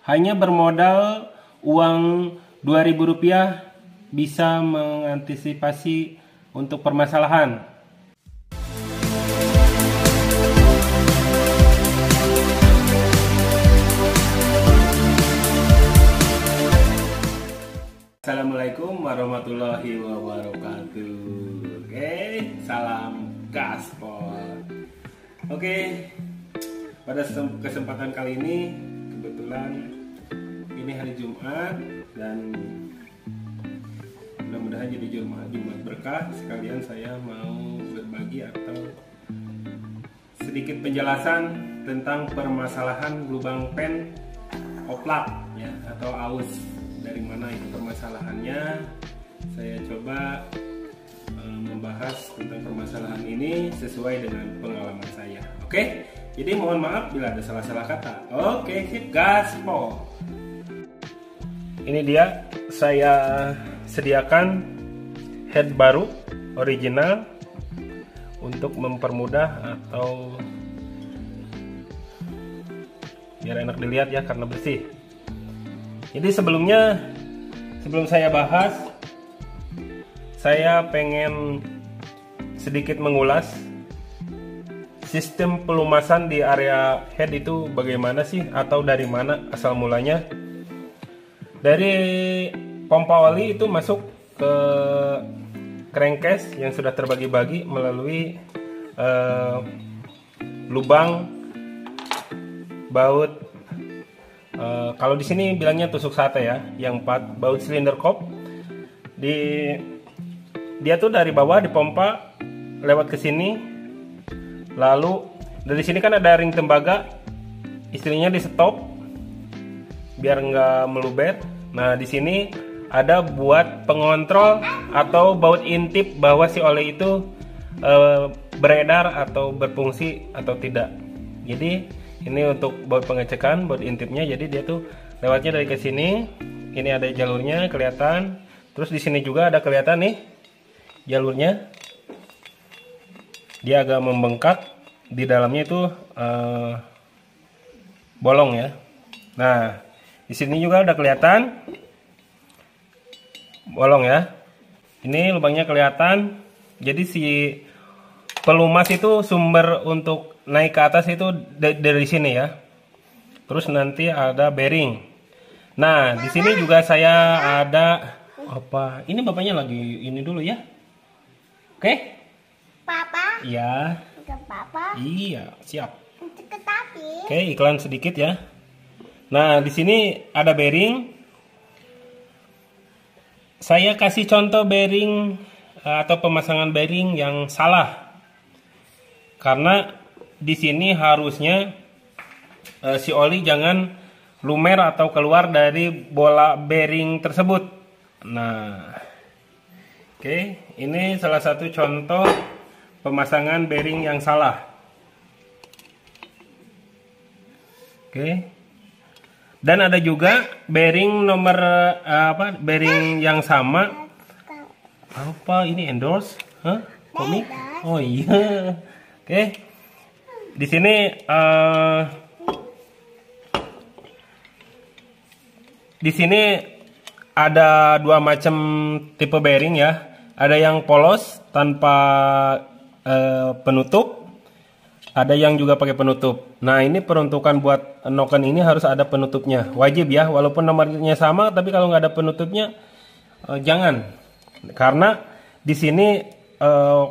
Hanya bermodal uang Rp2.000 bisa mengantisipasi untuk permasalahan. Assalamualaikum warahmatullahi wabarakatuh. Oke, salam gaspol. Oke, pada kesempatan kali ini kebetulan ini hari Jumat dan mudah-mudahan jadi Jumat berkah. Sekalian saya mau berbagi atau sedikit penjelasan tentang permasalahan lubang pen oplak ya, atau aus. Dari mana itu permasalahannya? Saya coba membahas tentang permasalahan ini sesuai dengan pengalaman saya. Oke, jadi mohon maaf bila ada salah-salah kata. Oke, sip, gaspol. Ini dia, saya sediakan head baru original untuk mempermudah atau biar enak dilihat ya, karena bersih. Jadi sebelum saya bahas, saya pengen sedikit mengulas sistem pelumasan di area head itu bagaimana sih, atau dari mana asal mulanya. Dari pompa oli itu masuk ke crankcase yang sudah terbagi-bagi melalui lubang baut. Kalau di sini bilangnya tusuk sate ya, yang 4 baut silinder kop. Dia tuh dari bawah dipompa lewat ke sini, lalu dari sini kan ada ring tembaga, istilahnya di stop biar nggak meluber. Nah di sini ada buat pengontrol atau baut intip bahwa si oli itu beredar atau berfungsi atau tidak. Jadi ini untuk baut pengecekan, baut intipnya. Jadi dia tuh lewatnya dari ke sini. Ini ada jalurnya kelihatan. Terus di sini juga ada kelihatan nih jalurnya. Dia agak membengkak. Di dalamnya itu bolong ya. Nah, di sini juga udah kelihatan bolong ya. Ini lubangnya kelihatan. Jadi si pelumas itu sumber untuk naik ke atas itu dari sini ya. Terus nanti ada bearing. Nah, di sini juga saya ada apa? Ini bapaknya lagi ini dulu ya. Oke? Papa? Iya. Ke papa? Iya, siap. Tetapi Oke, iklan sedikit ya. Nah, di sini ada bearing. Saya kasih contoh bearing atau pemasangan bearing yang salah. Karena di sini harusnya si oli jangan lumer atau keluar dari bola bearing tersebut. Nah, oke, ini salah satu contoh pemasangan bearing yang salah. Oke, dan ada juga bearing nomor bearing yang sama. Apa ini endorse? Hah? Komik? Oh iya. Oke. Di sini ada dua macam tipe bearing ya. Ada yang polos tanpa penutup, ada yang juga pakai penutup. Nah, ini peruntukan buat noken ini harus ada penutupnya, wajib ya. Walaupun nomornya sama, tapi kalau nggak ada penutupnya jangan. Karena di sini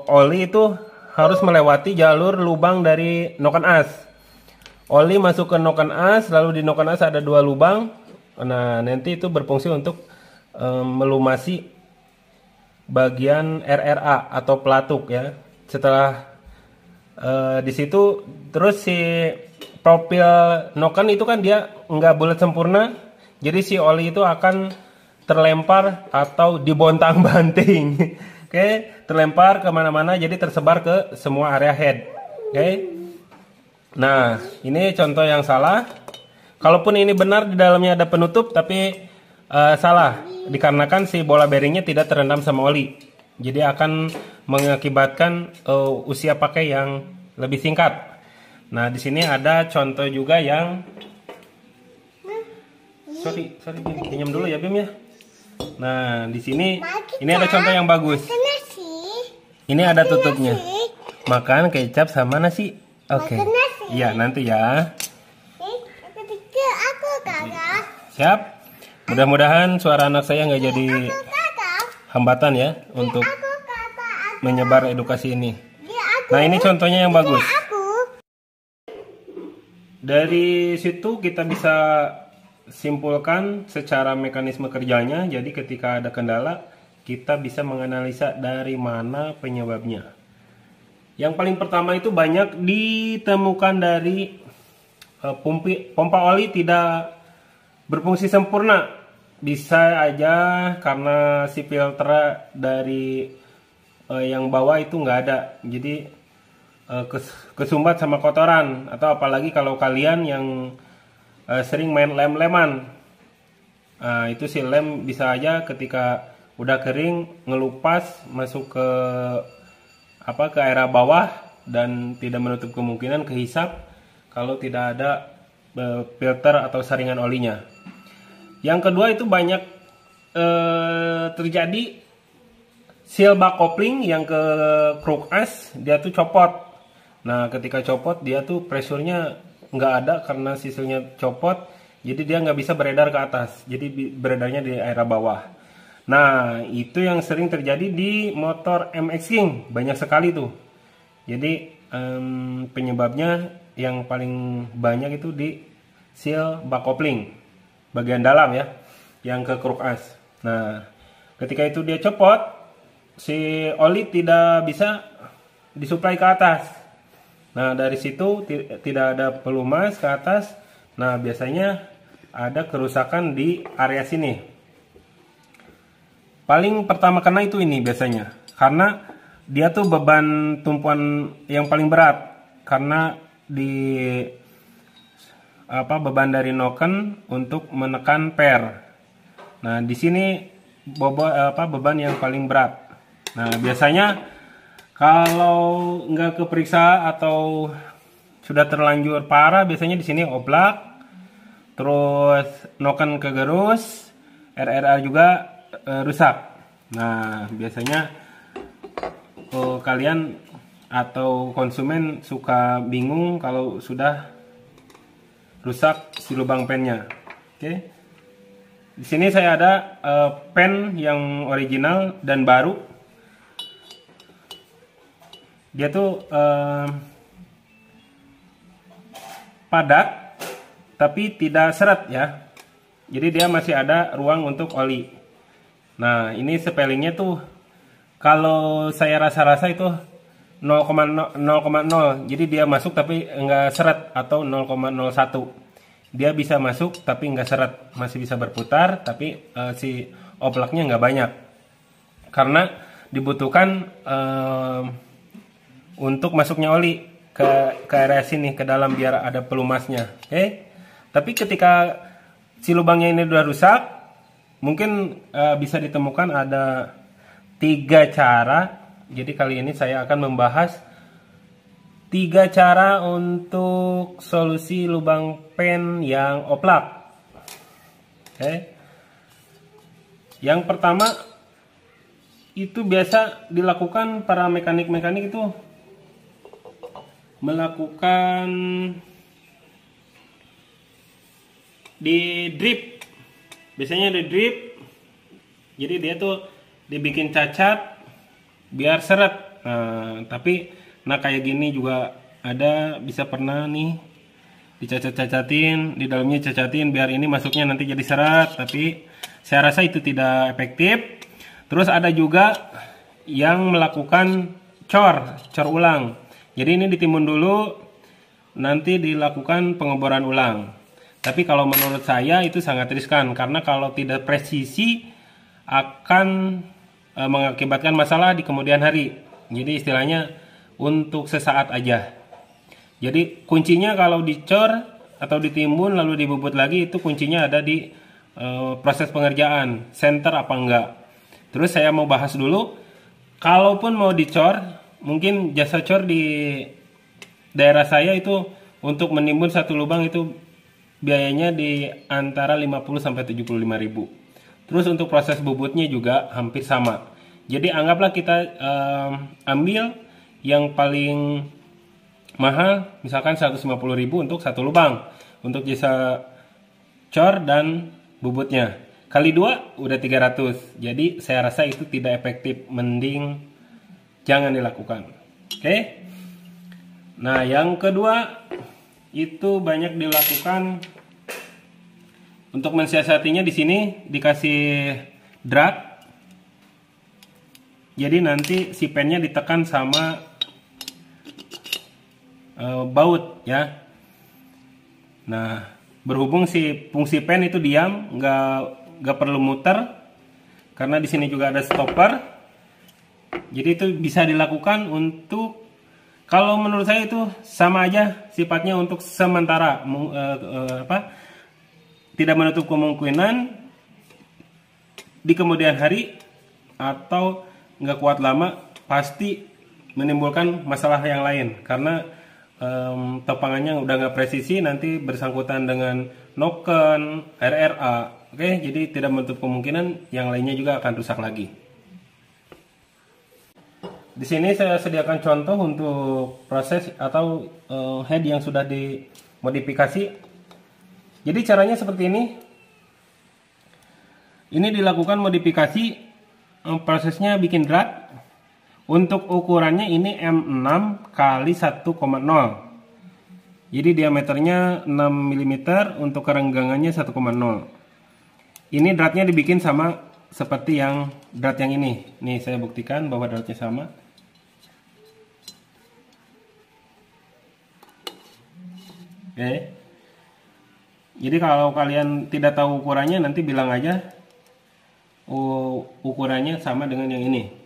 oli itu harus melewati jalur lubang dari noken as. Oli masuk ke noken as, lalu di noken as ada 2 lubang. Nah, nanti itu berfungsi untuk melumasi bagian RRA atau pelatuk ya. Setelah di situ terus si profil noken itu kan dia nggak bulat sempurna. Jadi si oli itu akan terlempar atau dibontang-banting. Oke, terlempar kemana-mana, jadi tersebar ke semua area head. Oke, nah ini contoh yang salah. Kalaupun ini benar di dalamnya ada penutup, tapi salah dikarenakan si bola bearingnya tidak terendam sama oli. Jadi akan mengakibatkan usia pakai yang lebih singkat. Nah, di sini ada contoh juga yang Sorry Bim, pinjam dulu ya Bim ya. Nah, di sini Mari ini ada kita contoh yang bagus. makan nasi. Ini ada Makan tutupnya. nasi. Makan kecap sama nasi. Oke. Makan nasi. Iya, nanti ya. Ketika aku kakak. Siap. Mudah-mudahan suara anak saya nggak jadi Aku kakak. hambatan ya untuk Aku kakak. menyebar edukasi ini. Dia aku. Nah, ini contohnya yang bagus. Aku. Dari situ kita bisa simpulkan secara mekanisme kerjanya. Jadi ketika ada kendala, kita bisa menganalisa dari mana penyebabnya. Yang paling pertama itu banyak ditemukan dari pompa oli tidak berfungsi sempurna. Bisa aja karena si filter dari yang bawah itu nggak ada. Jadi kesumbat sama kotoran. Atau apalagi kalau kalian yang sering main lem-leman, itu si lem bisa aja ketika udah kering ngelupas masuk ke area bawah dan tidak menutup kemungkinan kehisap kalau tidak ada filter atau saringan olinya. Yang kedua itu banyak terjadi seal bak kopling yang ke kruk as dia tuh copot. Nah, ketika copot dia tuh pressure-nya nggak ada karena sisilnya copot, jadi dia nggak bisa beredar ke atas, jadi beredarnya di area bawah. Nah, itu yang sering terjadi di motor MX King, banyak sekali tuh. Jadi penyebabnya yang paling banyak itu di seal bak kopling bagian dalam ya, yang ke kruk as. Nah, ketika itu dia copot, si oli tidak bisa disuplai ke atas. Nah, dari situ tidak ada pelumas ke atas. Nah, biasanya ada kerusakan di area sini. Paling pertama kena itu ini biasanya. Karena dia tuh beban tumpuan yang paling berat. Karena di beban dari noken untuk menekan per. Nah, di sini beban yang paling berat. Nah, biasanya kalau nggak keperiksa atau sudah terlanjur parah, biasanya di sini oblak, terus noken kegerus, RRA juga rusak. Nah, biasanya kalian atau konsumen suka bingung kalau sudah rusak si lubang pennya. Oke. Di sini saya ada pen yang original dan baru. Dia tuh padat tapi tidak seret ya. Jadi dia masih ada ruang untuk oli. Nah, ini spellingnya tuh kalau saya rasa-rasa itu 0,0. Jadi dia masuk tapi enggak seret, atau 0,01. Dia bisa masuk tapi enggak seret, masih bisa berputar tapi si oblaknya enggak banyak. Karena dibutuhkan untuk masuknya oli ke area sini ke dalam biar ada pelumasnya. Oke. Tapi ketika si lubangnya ini udah rusak, mungkin bisa ditemukan ada 3 cara. Jadi kali ini saya akan membahas 3 cara untuk solusi lubang pen yang oplak. Oke. Yang pertama itu biasa dilakukan para mekanik-mekanik itu melakukan di drip. Biasanya di drip. Jadi dia tuh dibikin cacat biar seret. Nah, tapi kayak gini juga ada, bisa pernah nih dicacat-cacatin, di dalamnya cacatin biar ini masuknya nanti jadi seret, tapi saya rasa itu tidak efektif. Terus ada juga yang melakukan cor ulang. Jadi ini ditimbun dulu, nanti dilakukan pengeboran ulang. Tapi kalau menurut saya itu sangat riskan, karena kalau tidak presisi akan mengakibatkan masalah di kemudian hari. Jadi istilahnya untuk sesaat aja. Jadi kuncinya kalau dicor atau ditimbun lalu dibubut lagi, itu kuncinya ada di proses pengerjaan, center apa enggak. Terus saya mau bahas dulu, kalaupun mau dicor, mungkin jasa cor di daerah saya itu untuk menimbun satu lubang itu biayanya di antara 50 sampai 75.000. Terus untuk proses bubutnya juga hampir sama. Jadi anggaplah kita ambil yang paling mahal, misalkan 150.000 untuk satu lubang untuk jasa cor dan bubutnya. Kali 2 udah 300. Jadi saya rasa itu tidak efektif, mending jangan dilakukan. Oke. Nah, yang kedua itu banyak dilakukan untuk mensiasatinya. Di sini dikasih drag. Jadi nanti si pennya ditekan sama baut ya. Nah, berhubung si fungsi pen itu diam, nggak perlu muter karena di sini juga ada stopper. Jadi itu bisa dilakukan untuk, kalau menurut saya itu sama aja sifatnya untuk sementara, tidak menutup kemungkinan di kemudian hari atau nggak kuat lama pasti menimbulkan masalah yang lain karena topangannya udah nggak presisi, nanti bersangkutan dengan noken, RRA. Oke, jadi tidak menutup kemungkinan yang lainnya juga akan rusak lagi. Di sini saya sediakan contoh untuk proses atau head yang sudah dimodifikasi. Jadi caranya seperti ini. Ini dilakukan modifikasi, prosesnya bikin drag. Untuk ukurannya ini M6 kali 1,0. Jadi diameternya 6 mm, untuk kerenggangannya 1,0. Ini dratnya dibikin sama seperti yang drat yang ini. Nih saya buktikan bahwa dratnya sama. Oke. Jadi kalau kalian tidak tahu ukurannya, nanti bilang aja ukurannya sama dengan yang ini.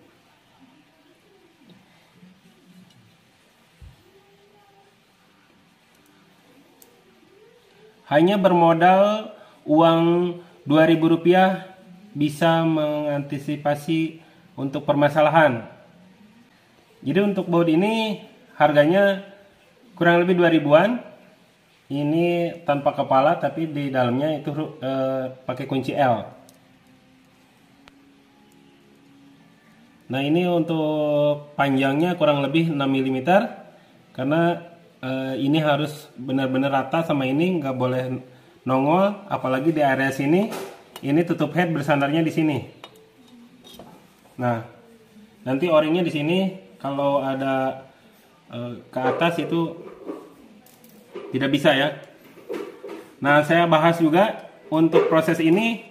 Hanya bermodal uang Rp2.000 bisa mengantisipasi untuk permasalahan. Jadi untuk baut ini harganya kurang lebih 2.000-an. Ini tanpa kepala, tapi di dalamnya itu pakai kunci L. Nah, ini untuk panjangnya kurang lebih 6 mm karena ini harus benar-benar rata sama ini, nggak boleh nongol, apalagi di area sini. Ini tutup head bersandarnya di sini. Nah, nanti o-ringnya di sini, kalau ada ke atas itu tidak bisa ya. Nah, saya bahas juga untuk proses ini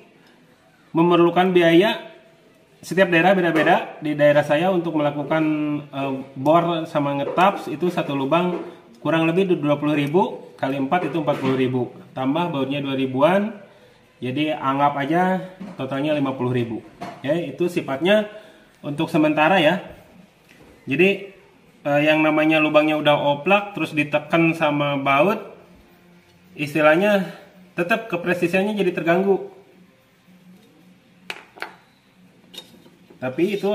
memerlukan biaya. Setiap daerah beda-beda. Di daerah saya untuk melakukan bor sama ngetaps itu satu lubang kurang lebih 20.000 kali 4 itu 40.000. Tambah bautnya 2.000-an. Jadi anggap aja totalnya 50.000. Ya, itu sifatnya untuk sementara ya. Jadi yang namanya lubangnya udah oplak terus ditekan sama baut, istilahnya tetap kepresisiannya jadi terganggu. Tapi itu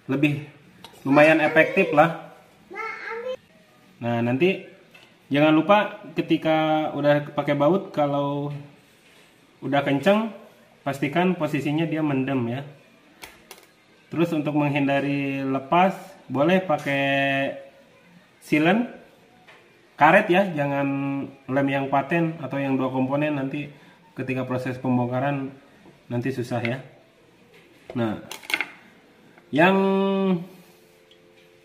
lebih lumayan efektif lah. Nah, nanti jangan lupa ketika udah pakai baut, kalau udah kenceng pastikan posisinya dia mendem ya. Terus untuk menghindari lepas, boleh pakai silen karet ya, jangan lem yang paten atau yang 2 komponen, nanti ketika proses pembongkaran nanti susah ya. Nah, yang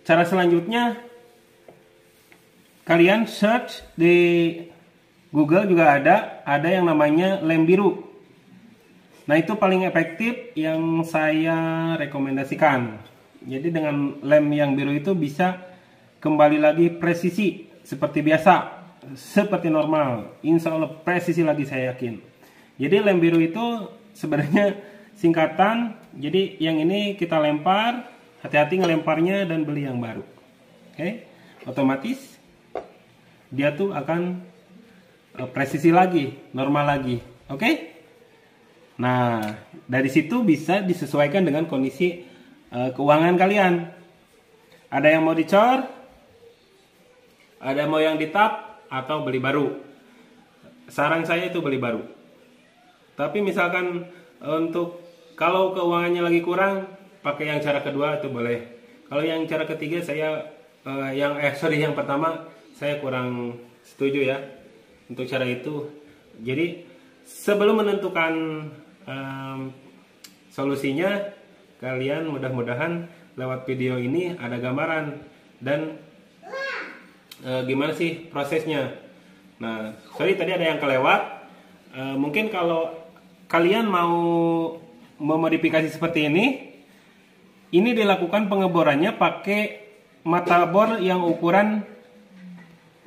cara selanjutnya kalian search di Google juga ada yang namanya lem biru. Nah, itu paling efektif yang saya rekomendasikan. Jadi dengan lem yang biru itu bisa kembali lagi presisi seperti biasa, seperti normal. Insya Allah presisi lagi, saya yakin. Jadi lem biru itu sebenarnya singkatan. Jadi yang ini kita lempar, hati-hati ngelemparnya dan beli yang baru. Oke, otomatis dia tuh akan presisi lagi, normal lagi. Oke. Nah, dari situ bisa disesuaikan dengan kondisi keuangan kalian. Ada yang mau dicor, ada mau yang ditap, atau beli baru. saran saya itu beli baru. Tapi misalkan untuk kalau keuangannya lagi kurang, pakai yang cara kedua itu boleh. Kalau yang cara ketiga yang pertama saya kurang setuju ya untuk cara itu. Jadi sebelum menentukan solusinya, kalian mudah-mudahan lewat video ini ada gambaran dan gimana sih prosesnya. Nah, sorry tadi ada yang kelewat. Mungkin kalau kalian mau memodifikasi seperti ini dilakukan pengeborannya pakai mata bor yang ukuran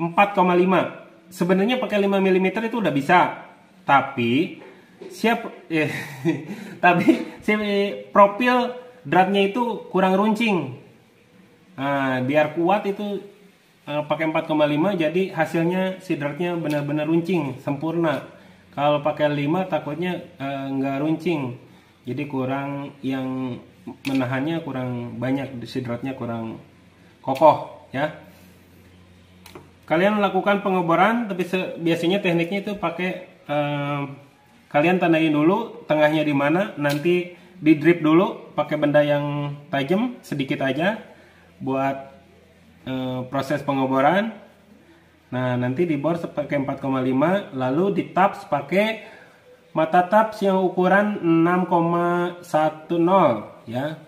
4,5. Sebenarnya pakai 5 mm itu udah bisa, tapi profil dratnya itu kurang runcing. Nah, biar kuat itu pakai 4,5, jadi hasilnya si dratnya benar-benar runcing sempurna. Kalau pakai 5 takutnya nggak runcing, jadi kurang, yang menahannya kurang banyak, si dratnya kurang kokoh ya. Kalian lakukan pengeboran, tapi biasanya tekniknya itu pakai kalian tandain dulu tengahnya di mana, nanti di drip dulu pakai benda yang tajam sedikit aja buat proses pengeboran. Nah, nanti dibor pakai 4,5, lalu di taps pakai mata taps yang ukuran 6,10 ya.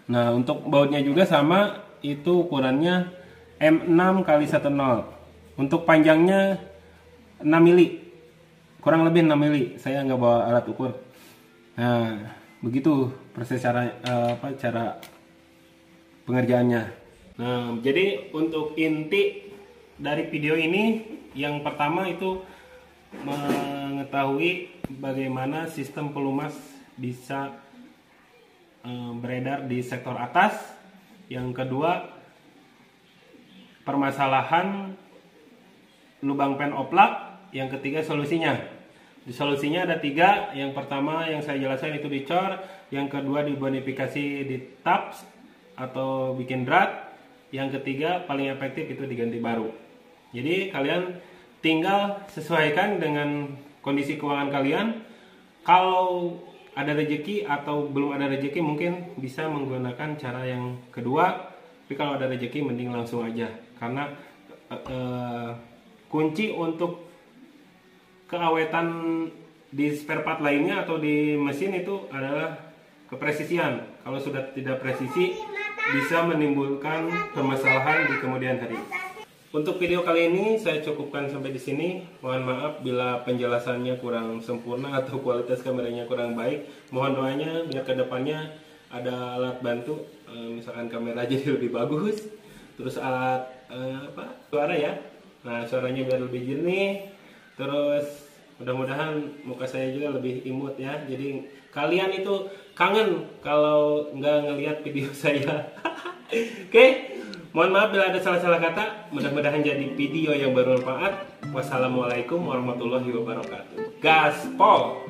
Nah, untuk bautnya juga sama, itu ukurannya M6x10. Untuk panjangnya 6 mili, kurang lebih 6 mili. Saya nggak bawa alat ukur. Nah, begitu proses cara pengerjaannya. Nah, jadi untuk inti dari video ini, yang pertama itu mengetahui bagaimana sistem pelumas bisa beredar di sektor atas. Yang kedua, permasalahan lubang pen oplak. Yang ketiga, solusinya. Di solusinya ada 3. Yang pertama yang saya jelaskan itu dicor, yang kedua dimodifikasi di taps atau bikin drat, yang ketiga paling efektif itu diganti baru. Jadi kalian tinggal sesuaikan dengan kondisi keuangan kalian. Kalau ada rezeki atau belum ada rezeki, mungkin bisa menggunakan cara yang kedua. Tapi kalau ada rezeki mending langsung aja, karena kunci untuk keawetan di spare part lainnya atau di mesin itu adalah kepresisian. Kalau sudah tidak presisi, bisa menimbulkan permasalahan di kemudian hari. Untuk video kali ini saya cukupkan sampai di sini. Mohon maaf bila penjelasannya kurang sempurna atau kualitas kameranya kurang baik. Mohon doanya biar kedepannya ada alat bantu, misalkan kamera jadi lebih bagus. Terus alat suara ya. Nah, suaranya biar lebih jernih. Terus mudah-mudahan muka saya juga lebih imut ya. Jadi kalian itu kangen kalau nggak ngelihat video saya. Oke. Mohon maaf bila ada salah-salah kata. Mudah-mudahan jadi video yang bermanfaat. Wassalamualaikum warahmatullahi wabarakatuh. Gaspol.